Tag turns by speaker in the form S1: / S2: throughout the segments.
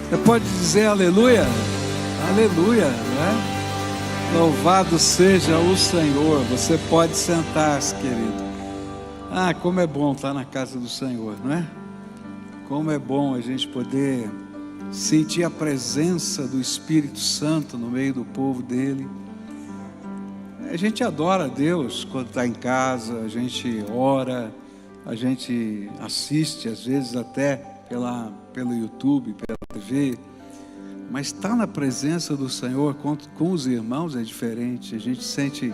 S1: Você pode dizer aleluia? Aleluia, né? Louvado seja o Senhor. Você pode sentar-se, querido. Ah, como é bom estar na casa do Senhor, não é? Como é bom a gente poder sentir a presença do Espírito Santo no meio do povo dele. A gente adora a Deus quando está em casa, a gente ora, a gente assiste, às vezes até pelo YouTube, pela TV, mas estar na presença do Senhor com os irmãos é diferente. A gente sente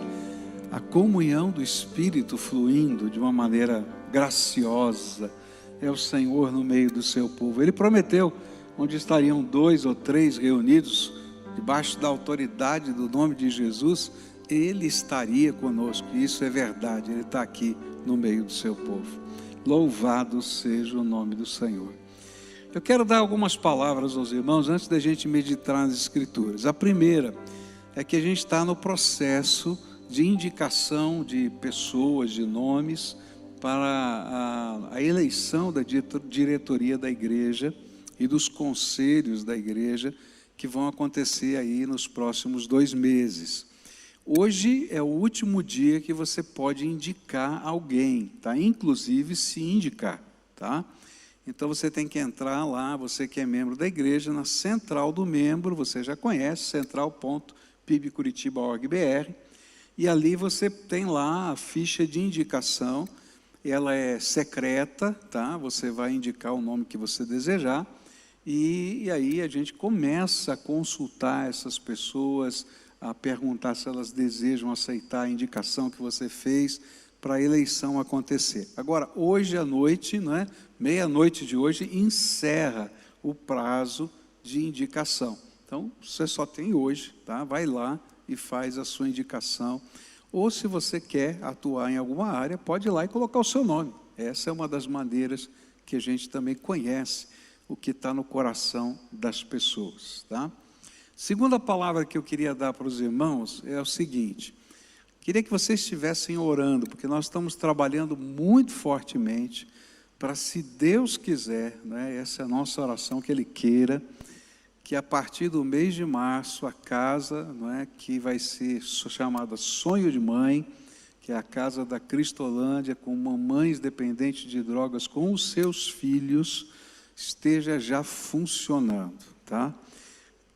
S1: a comunhão do Espírito fluindo de uma maneira graciosa. É o Senhor no meio do seu povo. Ele prometeu, onde estariam 2 ou 3 reunidos, debaixo da autoridade do nome de Jesus, Ele estaria conosco. E isso é verdade, Ele está aqui no meio do seu povo. Louvado seja o nome do Senhor. Eu quero dar algumas palavras aos irmãos antes da gente meditar nas Escrituras. A primeira é que a gente está no processo de indicação de pessoas, de nomes, para a eleição da diretoria da igreja e dos conselhos da igreja, que vão acontecer aí nos próximos 2 meses. Hoje é o último dia que você pode indicar alguém, tá? Inclusive se indicar, tá? Então você tem que entrar lá, você que é membro da igreja, na central do membro, você já conhece, central.pibcuritiba.org.br, e ali você tem lá a ficha de indicação. Ela é secreta, tá? Você vai indicar o nome que você desejar, e aí a gente começa a consultar essas pessoas, a perguntar se elas desejam aceitar a indicação que você fez para a eleição acontecer. Agora, hoje à noite, não é? Meia-noite de hoje, encerra o prazo de indicação. Então, você só tem hoje, tá? Vai lá e faz a sua indicação. Ou se você quer atuar em alguma área, pode ir lá e colocar o seu nome. Essa é uma das maneiras que a gente também conhece o que está no coração das pessoas, tá? Segunda palavra que eu queria dar para os irmãos é o seguinte: queria que vocês estivessem orando, porque nós estamos trabalhando muito fortemente para, se Deus quiser, né, essa é a nossa oração, que Ele queira, que a partir do mês de março, a casa, não é, que vai ser chamada Sonho de Mãe, que é a casa da Cristolândia, com mamães dependentes de drogas, com os seus filhos, esteja já funcionando, tá?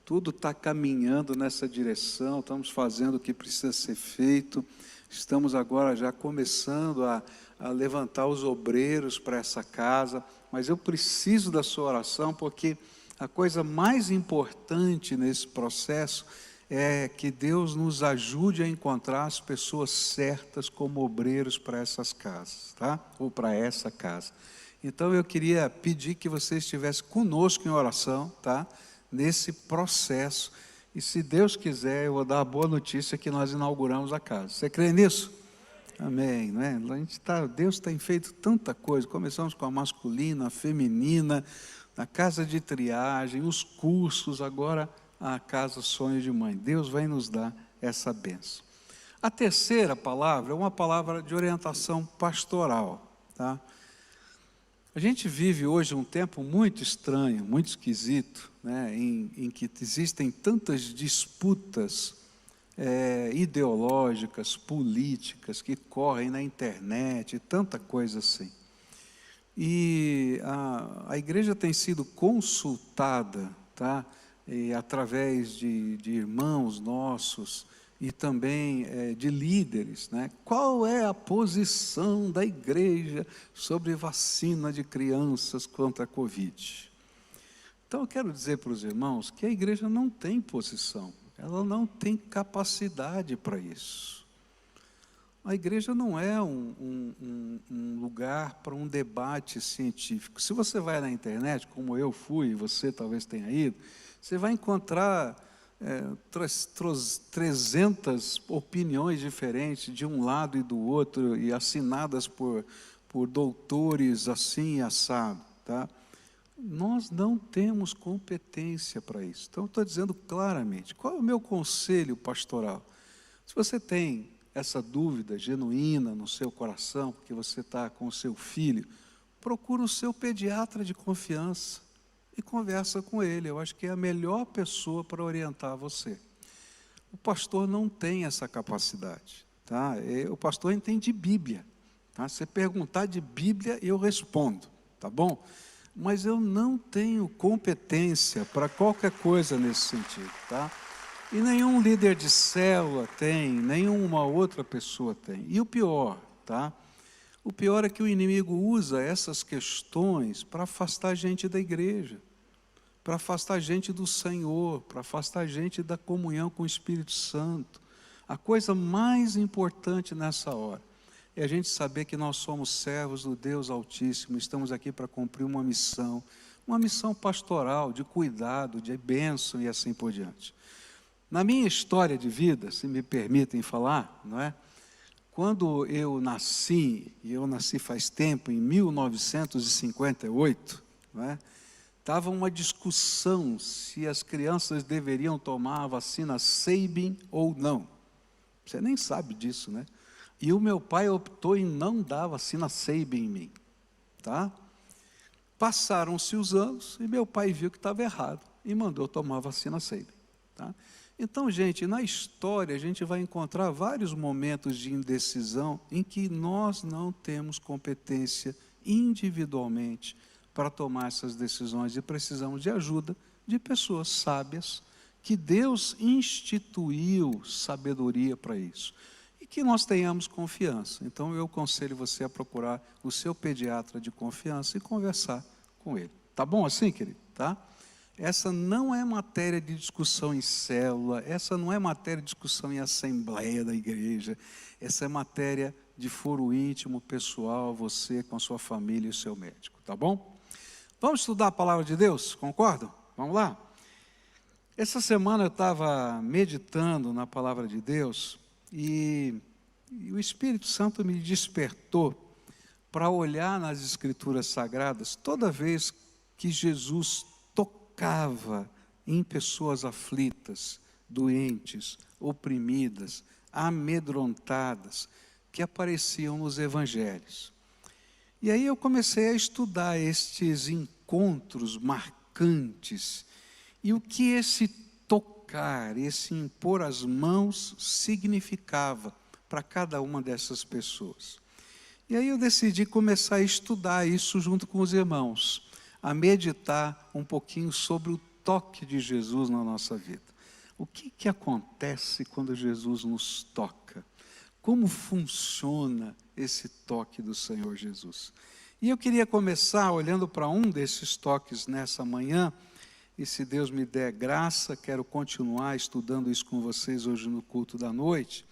S1: Tudo está caminhando nessa direção, estamos fazendo o que precisa ser feito, estamos agora já começando a levantar os obreiros para essa casa, mas eu preciso da sua oração, porque a coisa mais importante nesse processo é que Deus nos ajude a encontrar as pessoas certas como obreiros para essas casas, tá? Ou para essa casa. Então eu queria pedir que você estivesse conosco em oração, tá? Nesse processo, e se Deus quiser, eu vou dar a boa notícia que nós inauguramos a casa. Você crê nisso? Amém, não é? Deus tem feito tanta coisa. Começamos com a masculina, a feminina, a casa de triagem, os cursos, agora a casa Sonho de Mãe. Deus vai nos dar essa bênção. A terceira palavra é uma palavra de orientação pastoral, tá? A gente vive hoje um tempo muito estranho, muito esquisito, né, em que existem tantas disputas ideológicas, políticas, que correm na internet, tanta coisa assim. E a igreja tem sido consultada, tá, através de irmãos nossos e também de líderes, né? Qual é a posição da igreja sobre vacina de crianças contra a Covid? Então eu quero dizer para os irmãos que a igreja não tem posição, ela não tem capacidade para isso. A igreja não é um lugar para um debate científico. Se você vai na internet, como eu fui, você talvez tenha ido, você vai encontrar 300 opiniões diferentes de um lado e do outro, e assinadas por doutores assim e assado, tá? Nós não temos competência para isso. Então eu estou dizendo claramente, qual é o meu conselho pastoral? Se você tem essa dúvida genuína no seu coração, porque você está com o seu filho, procura o seu pediatra de confiança. e conversa com ele. Eu acho que é a melhor pessoa para orientar você. O pastor não tem essa capacidade, tá? O pastor entende Bíblia, tá? Se perguntar de Bíblia, eu respondo, tá bom? Mas eu não tenho competência para qualquer coisa nesse sentido, tá? E nenhum líder de célula tem, nenhuma outra pessoa tem. E o pior, tá? O pior é que o inimigo usa essas questões para afastar a gente da igreja, para afastar a gente do Senhor, para afastar a gente da comunhão com o Espírito Santo. A coisa mais importante nessa hora é a gente saber que nós somos servos do Deus Altíssimo, estamos aqui para cumprir uma missão pastoral, de cuidado, de bênção e assim por diante. Na minha história de vida, se me permitem falar, não é? Quando eu nasci, e eu nasci faz tempo, em 1958, não é? Estava uma discussão se as crianças deveriam tomar a vacina Sabin ou não. Você nem sabe disso, né? E o meu pai optou em não dar a vacina Sabin em mim, tá? Passaram-se os anos e meu pai viu que estava errado e mandou tomar a vacina Sabin, tá? Então, gente, na história a gente vai encontrar vários momentos de indecisão em que nós não temos competência individualmente para tomar essas decisões e precisamos de ajuda de pessoas sábias, que Deus instituiu sabedoria para isso. E que nós tenhamos confiança. Então eu aconselho você a procurar o seu pediatra de confiança e conversar com ele. Tá bom assim, querido? Tá? Essa não é matéria de discussão em célula, essa não é matéria de discussão em assembleia da igreja, essa é matéria de foro íntimo, pessoal, você com a sua família e o seu médico, tá bom? Vamos estudar a palavra de Deus, concordam? Vamos lá? Essa semana eu estava meditando na palavra de Deus e o Espírito Santo me despertou para olhar nas Escrituras Sagradas toda vez que Jesus tocava em pessoas aflitas, doentes, oprimidas, amedrontadas, que apareciam nos evangelhos. E aí eu comecei a estudar estes encontros marcantes e o que esse tocar, esse impor as mãos significava para cada uma dessas pessoas. E aí eu decidi começar a estudar isso junto com os irmãos, a meditar um pouquinho sobre o toque de Jesus na nossa vida. O que acontece quando Jesus nos toca? Como funciona esse toque do Senhor Jesus? E eu queria começar olhando para um desses toques nessa manhã, e se Deus me der graça, quero continuar estudando isso com vocês hoje no culto da noite.